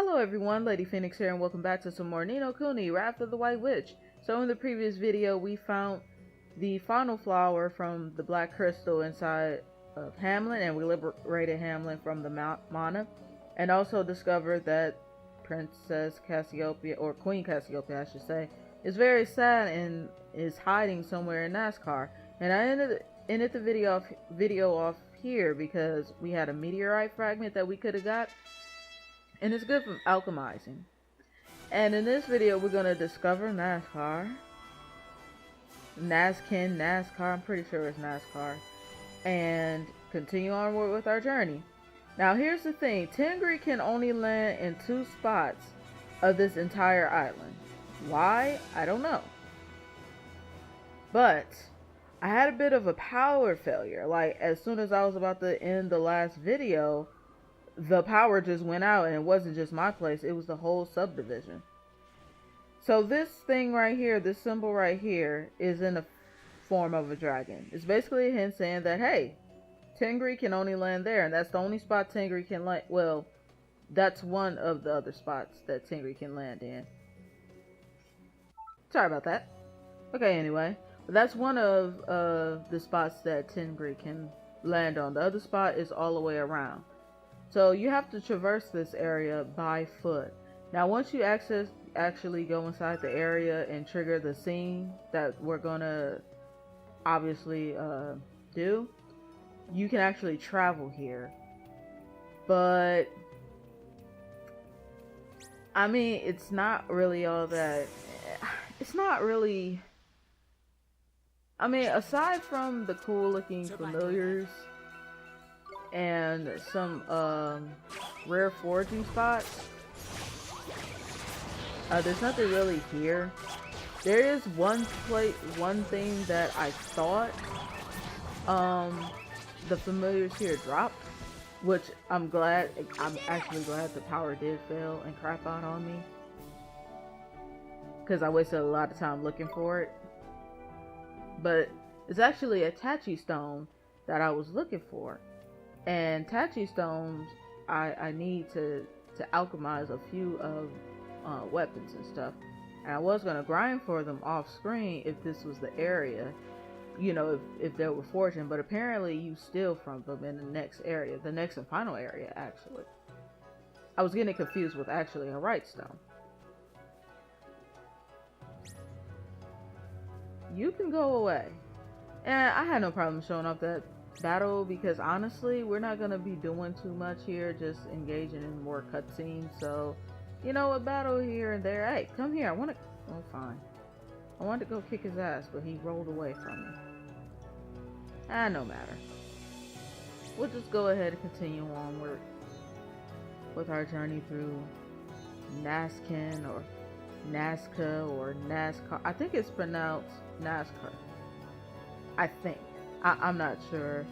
Hello everyone, LadyPhoenix here, and welcome back to some more Kuni, Wrath of the White Witch. So in the previous video, we found the final flower from the black crystal inside of Hamlin, and we liberated Hamlin from the mana, and also discovered that Princess Cassiopeia, or Queen Cassiopeia I should say, is very sad and is hiding somewhere in NASCAR. And I ended the video off here because we had a meteorite fragment that we could have got. And it's good for alchemizing. And in this video, we're going to discover NASCAR. NASCAR, I'm pretty sure it's NASCAR. And continue onward with our journey. Now, here's the thing. Tingri can only land in 2 spots of this entire island. Why? I don't know. But I had a bit of a power failure. Like, as soon as I was about to end the last video, the power just went out, and it wasn't just my place, it was the whole subdivision. So this thing right here, this symbol right here, is in the form of a dragon. It's basically a hint saying that, hey, Tingri can only land there, and that's the only spot Tingri can land. Well, that's one of the other spots that Tingri can land in. Sorry about that. Okay, anyway, that's one of the spots that Tingri can land on. The other spot is all the way around. So you have to traverse this area by foot. Now once you actually go inside the area and trigger the scene that we're gonna obviously do, you can actually travel here. But I mean, it's not really all that, it's not really, I mean, aside from the cool looking familiars and some rare foraging spots, there's nothing really here. There is one thing that I thought the familiars here dropped, which I'm actually glad the power did fail and crap out on me, because I wasted a lot of time looking for it. But it's actually a Tachi stone that I was looking for. And Tachi stones, I need to alchemize a few of weapons and stuff. And I was gonna grind for them off screen if this was the area, you know, if they were forging. But apparently you steal from them in the next area, the next and final area. Actually, I was getting confused with actually a right stone. You can go away, and I had no problem showing off that battle, because honestly we're not gonna be doing too much here, just engaging in more cutscenes. So, you know, a battle here and there. Hey, come here, oh fine, I wanted to go kick his ass, but he rolled away from me. No matter, we'll just go ahead and continue onward with our journey through Naskin, or Nazca, or NASCAR. I think it's pronounced NASCAR, I think. I'm not sure.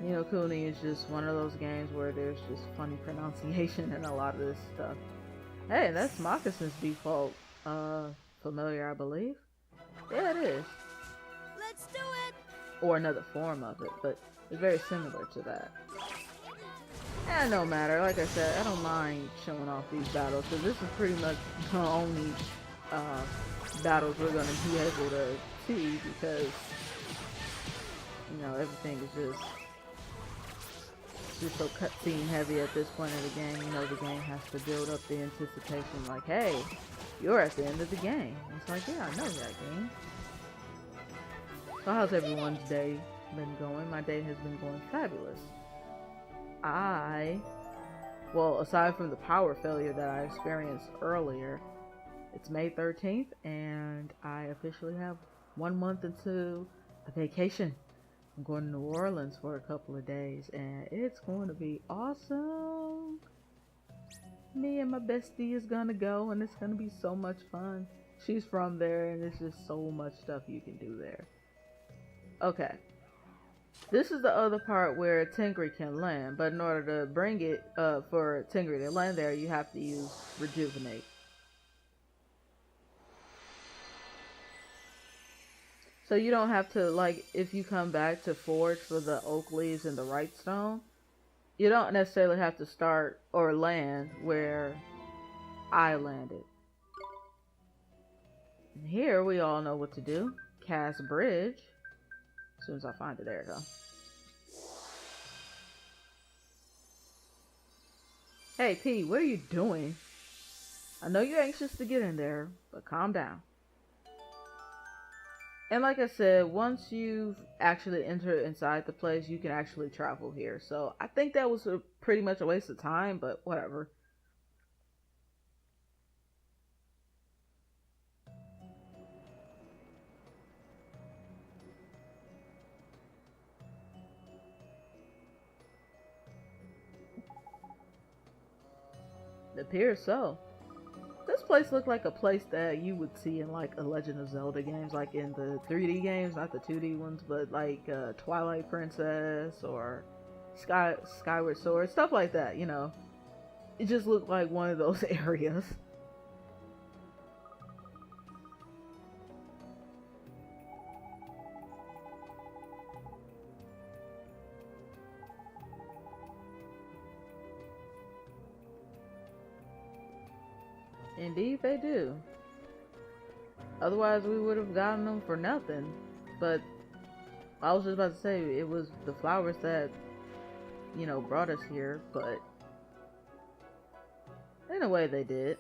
You know, Kuni is just one of those games where there's just funny pronunciation and a lot of this stuff. Hey, that's Moccasin's default familiar, I believe. Yeah, it is. Let's do it. Or another form of it, but it's very similar to that. No matter. Like I said, I don't mind showing off these battles, because this is pretty much the only battles we're gonna be able to see, because, you know, everything is just so cutscene heavy at this point of the game. You know, the game has to build up the anticipation, like, hey, you're at the end of the game. It's like, yeah, I know that game. So how's everyone's day been going? My day has been going fabulous. Well, aside from the power failure that I experienced earlier, it's May 13th, and I officially have 1 month into a vacation. I'm going to New Orleans for a couple of days, and it's going to be awesome. Me and my bestie is gonna go, and it's gonna be so much fun. She's from there, and there's just so much stuff you can do there. Okay, this is the other part where Tingri can land, but in order to bring it for Tingri to land there, you have to use Rejuvenate. So you don't have to, like, if you come back to forge for the oak leaves and the right stone, You don't necessarily have to start or land where I landed. And here we all know what to do. Cast bridge. As soon as I find it, there we go. Hey P, what are you doing? I know you're anxious to get in there, but calm down. And like I said, once you've actually entered inside the place, you can actually travel here. So I think that was pretty much a waste of time, but whatever. It appears so. This place looked like a place that you would see in like a Legend of Zelda games, like in the 3D games, not the 2D ones, but like Twilight Princess or Skyward Sword, stuff like that, you know. It just looked like one of those areas. Indeed they do. Otherwise we would have gotten them for nothing. But I was just about to say, it was the flowers that, you know, brought us here, but in a way they did.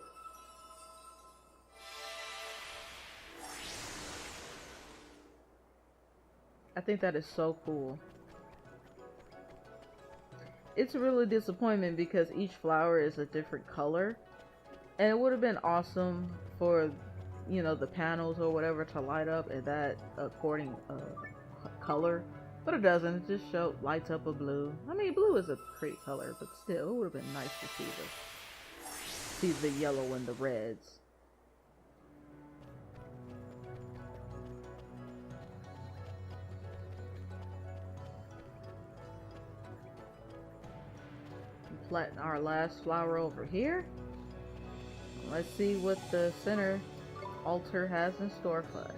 I think that is so cool. It's a really disappointment because each flower is a different color. And it would have been awesome for, you know, the panels or whatever to light up in that according color. But it doesn't. It just lights up a blue. I mean, blue is a pretty color, but still, it would have been nice to see the yellow and the reds. Plant our last flower over here. Let's see what the center altar has in store for us.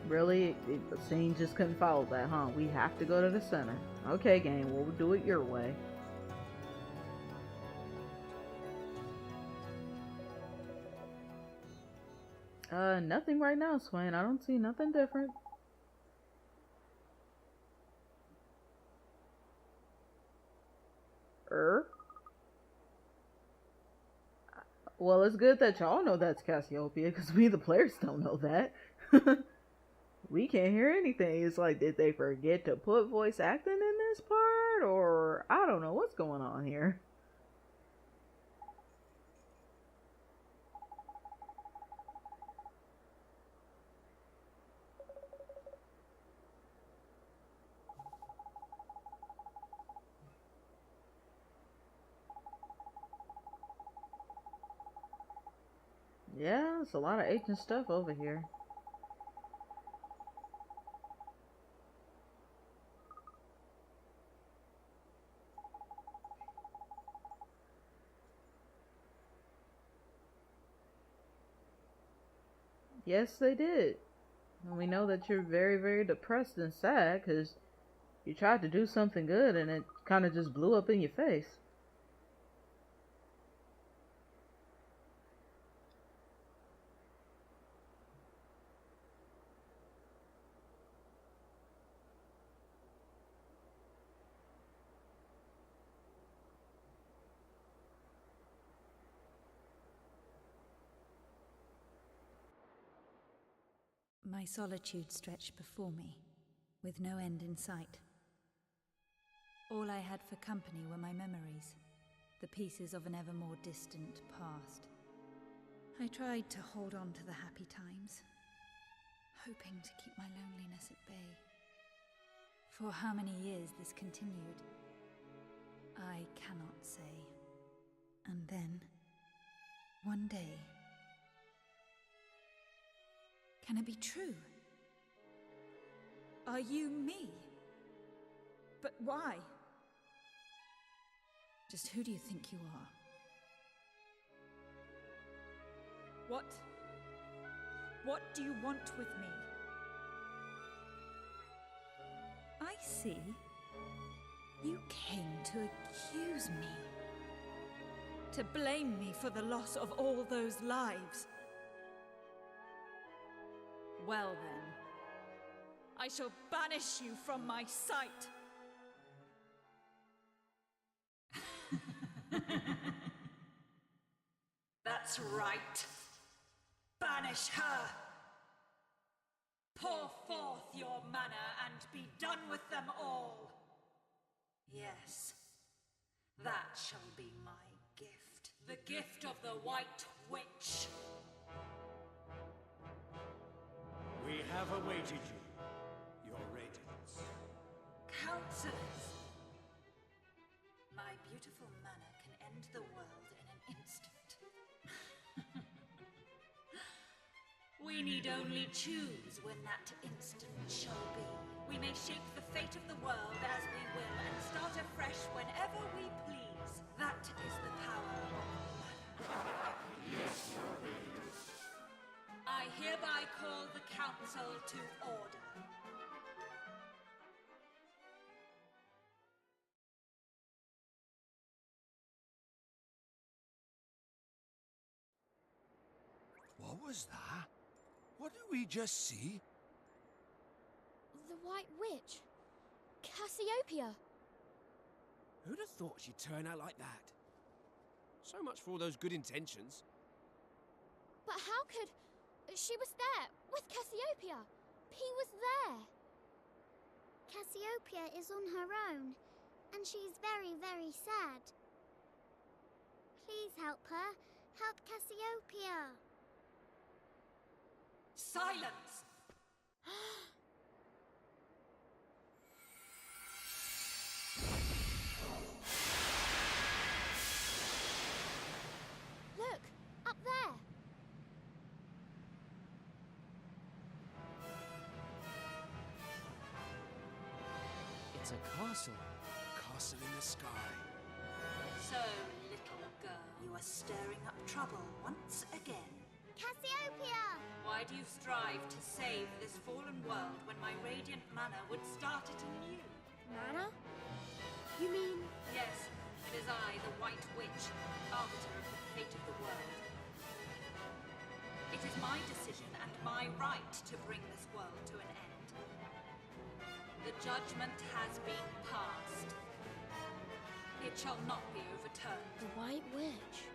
Really? The scene just couldn't follow that, huh? We have to go to the center. Okay, game, we'll do it your way. Nothing right now, Swain. I don't see nothing different. Well, it's good that y'all know that's Cassiopeia, because we the players don't know that. We can't hear anything. It's like, did they forget to put voice acting in this part? Or, I don't know what's going on here. Yeah, it's a lot of ancient stuff over here. Yes, they did. And we know that you're very, very depressed and sad because you tried to do something good and it kind of just blew up in your face. My solitude stretched before me, with no end in sight. All I had for company were my memories, the pieces of an ever more distant past. I tried to hold on to the happy times, hoping to keep my loneliness at bay. For how many years this continued, I cannot say. And then, one day... Can it be true? Are you me? But why? Just who do you think you are? What do you want with me? I see. You came to accuse me. To blame me for the loss of all those lives. Well then, I shall banish you from my sight. That's right. Banish her. Pour forth your mana and be done with them all. Yes, that shall be my gift. The gift of the White Witch. We have awaited you, your radiance. Counselors! My beautiful mana can end the world in an instant. We need only choose when that instant shall be. We may shape the fate of the world as we will and start afresh whenever we please. That is the power of mana. I hereby call the council to order. What was that? What did we just see? The White Witch. Cassiopeia. Who'd have thought she'd turn out like that? So much for all those good intentions. But how could... She was there, with Cassiopeia. He was there. Cassiopeia is on her own, and she's very, very sad. Please help her. Help Cassiopeia. Silence! Look, up there. It's a castle. Castle in the sky. So, little girl, you are stirring up trouble once again. Cassiopeia! Why do you strive to save this fallen world when my radiant mana would start it anew? Mana? You mean... Yes, it is I, the White Witch, arbiter of the fate of the world. It is my decision and my right to bring this world to an end. The judgment has been passed. It shall not be overturned. The White Witch?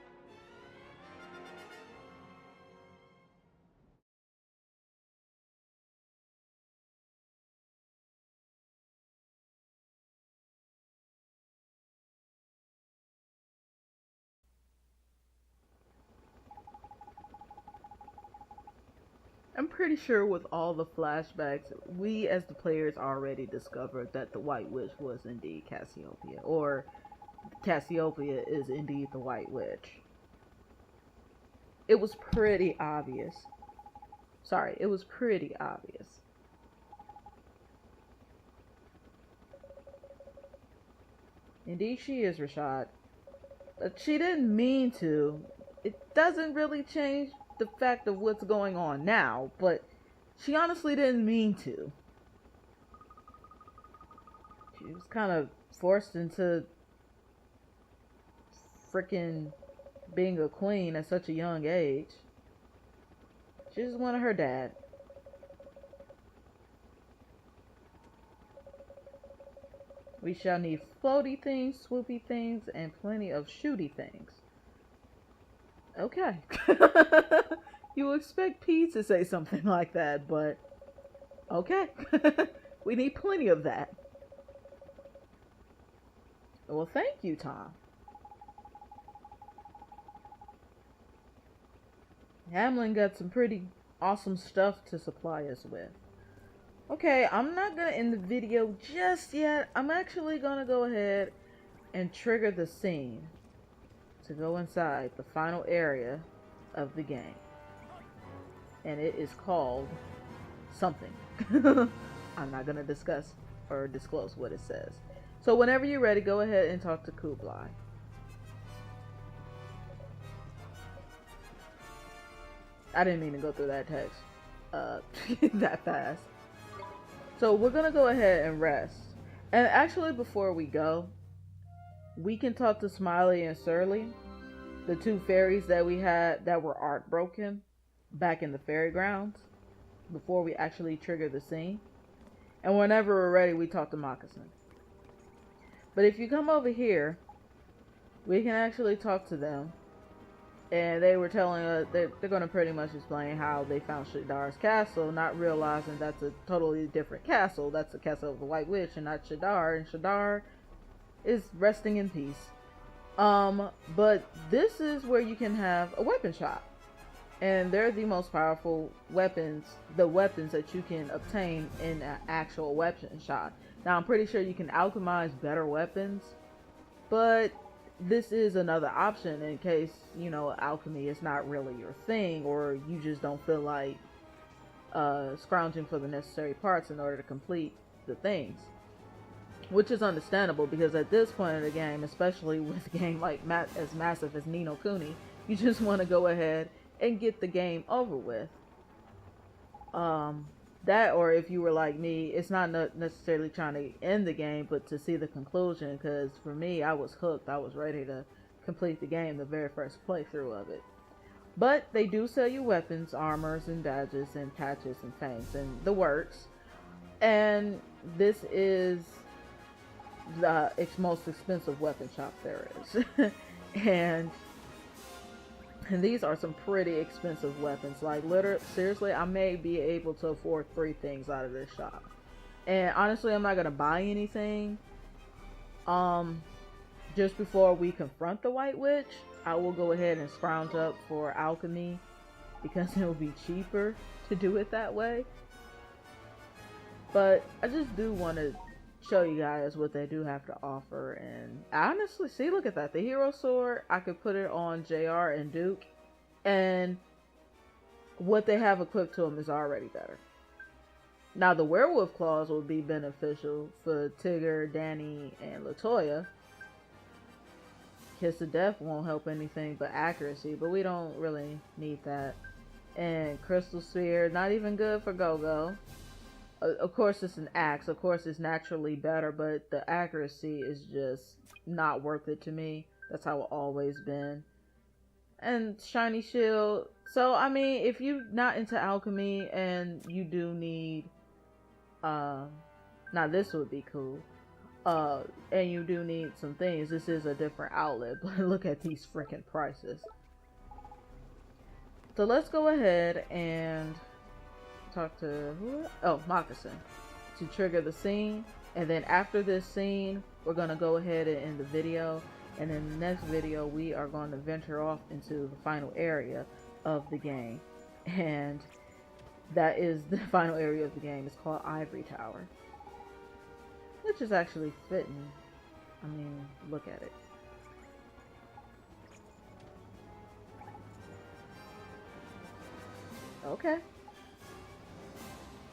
I'm pretty sure with all the flashbacks, we as the players already discovered that the White Witch was indeed Cassiopeia, or Cassiopeia is indeed the White Witch. It was pretty obvious. Sorry, it was pretty obvious. Indeed she is, Rashad. But she didn't mean to. It doesn't really change the fact of what's going on now, but she honestly didn't mean to. She was kind of forced into freaking being a queen at such a young age. She just wanted her dad. We shall need floaty things, swoopy things, and plenty of shooty things. Okay. You would expect Pete to say something like that, but okay. We need plenty of that. Well, thank you, Tom. Hamlin got some pretty awesome stuff to supply us with. Okay, I'm not gonna end the video just yet. I'm actually gonna go ahead and trigger the scene to go inside the final area of the game. And it is called something. I'm not gonna discuss or disclose what it says. So whenever you're ready, go ahead and talk to Kublai. I didn't mean to go through that text that fast. So we're gonna go ahead and rest. And actually, before we go, we can talk to Smiley and Surly, the two fairies that we had that were art broken back in the fairy grounds, before we actually trigger the scene. And whenever we're ready, we talk to Moccasin. But if you come over here, we can actually talk to them. And they were telling us they're going to pretty much explain how they found Shadar's castle, not realizing that's a totally different castle. That's the castle of the White Witch and not Shadar. And Shadar is resting in peace. But this is where you can have a weapon shop. And they're the most powerful weapons, the weapons that you can obtain in an actual weapon shop. Now, I'm pretty sure you can alchemize better weapons, but this is another option in case, you know, alchemy is not really your thing, or you just don't feel like scrounging for the necessary parts in order to complete the things. Which is understandable, because at this point in the game, especially with a game like as massive as Ni no Kuni, you just want to go ahead and get the game over with. That, or if you were like me, it's not necessarily trying to end the game, but to see the conclusion, because for me, I was hooked. I was ready to complete the game the very first playthrough of it. But they do sell you weapons, armors, and badges, and patches, and fangs, and the works. And this is the most expensive weapon shop there is. and these are some pretty expensive weapons. Like, literally, seriously, I may be able to afford 3 things out of this shop. And honestly, I'm not gonna buy anything. Just before we confront the White Witch, I will go ahead and scrounge up for alchemy, because it will be cheaper to do it that way. But I just do want to show you guys what they do have to offer. And honestly, see, look at that, the hero sword, I could put it on JR and Duke, and what they have equipped to them is already better. Now the werewolf claws will be beneficial for Tigger, Danny, and Latoya. Kiss of Death won't help anything but accuracy, but we don't really need that. And Crystal Sphere, not even good for Go-Go. Of course, it's an axe. Of course, it's naturally better, but the accuracy is just not worth it to me. That's how it's always been. And Shiny Shield. So, I mean, if you're not into alchemy and you do need... now, this would be cool. And you do need some things. This is a different outlet, but look at these freaking prices. So, let's go ahead and talk to Moccasin to trigger the scene. And then after this scene, we're going to go ahead and end the video. And in the next video, we are going to venture off into the final area of the game. And that is the final area of the game. It's called Ivory Tower. Which is actually fitting. I mean, look at it. Okay.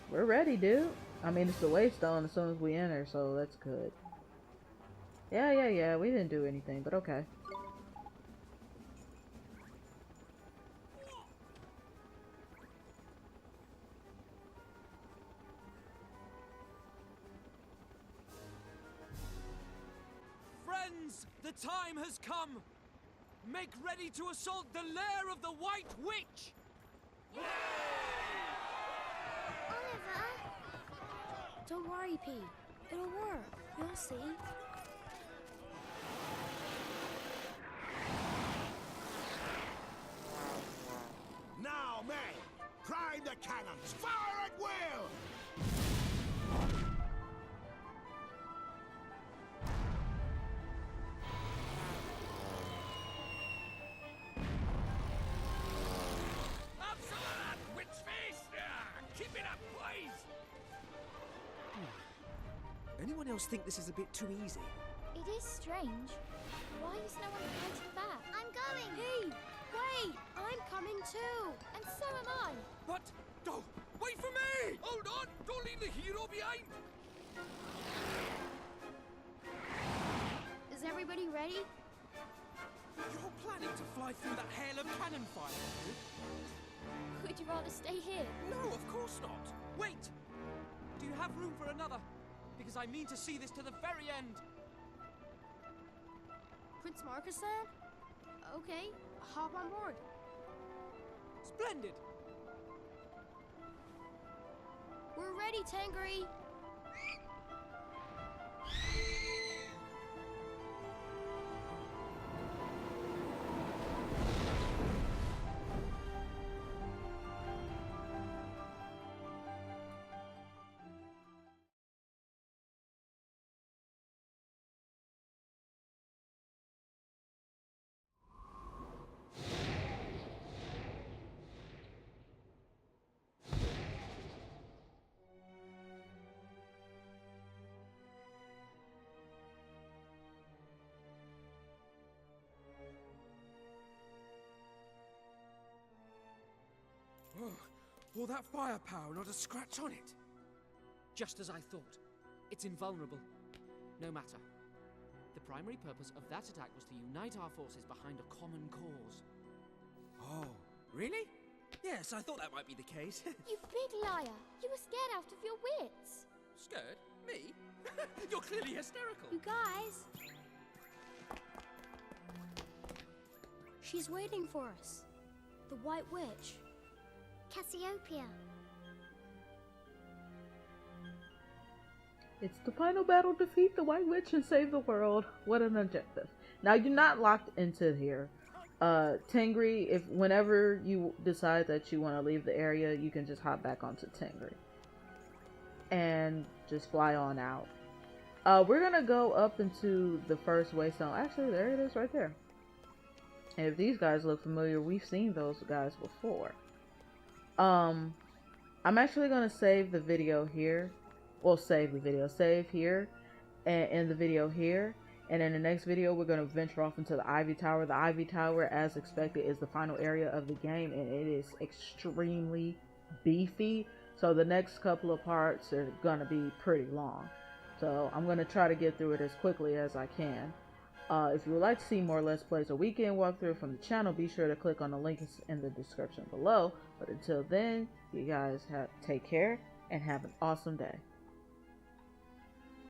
We're ready, dude. I mean, it's the waystone as soon as we enter, so that's good. Yeah. We didn't do anything, but okay. Friends, the time has come. Make ready to assault the lair of the White Witch. Oliver! Don't worry, P. It'll work. You'll see. Now, men, prime the cannons. Fire at will! Anyone else think this is a bit too easy? It is strange. Why is no one fighting back? I'm going! Hey! Wait! I'm coming too! And so am I! But... Oh, Wait for me! Hold on! Don't leave the hero behind! Is everybody ready? You're planning to fly through that hail of cannon fire, are you? Would you rather stay here? No, of course not. Wait! Do you have room for another? Because I mean to see this to the very end. Prince Marcus-san? Okay, hop on board. Splendid! We're ready, Tangri. Oh, all that firepower, not a scratch on it. Just as I thought. It's invulnerable. No matter. The primary purpose of that attack was to unite our forces behind a common cause. Oh, really? Yes, I thought that might be the case. You big liar! You were scared out of your wits! Scared? Me? You're clearly hysterical. You guys. She's waiting for us. The White Witch. Cassiopeia. It's the final battle. Defeat the White Witch and save the world. What an objective. Now, you're not locked into here. Tangri, if whenever you decide that you want to leave the area, you can just hop back onto Tangri. And just fly on out. We're going to go up into the first waystone. Actually, there it is right there. And if these guys look familiar, we've seen those guys before. I'm actually going to save the video here. Well, save here and end the video here. And in the next video, we're going to venture off into the Ivory Tower. The Ivory Tower, as expected, is the final area of the game, and it is extremely beefy. So the next couple of parts are going to be pretty long. So I'm going to try to get through it as quickly as I can. If you would like to see more Let's Plays or weekend walkthrough from the channel, be sure to click on the link in the description below. But until then, you guys take care and have an awesome day.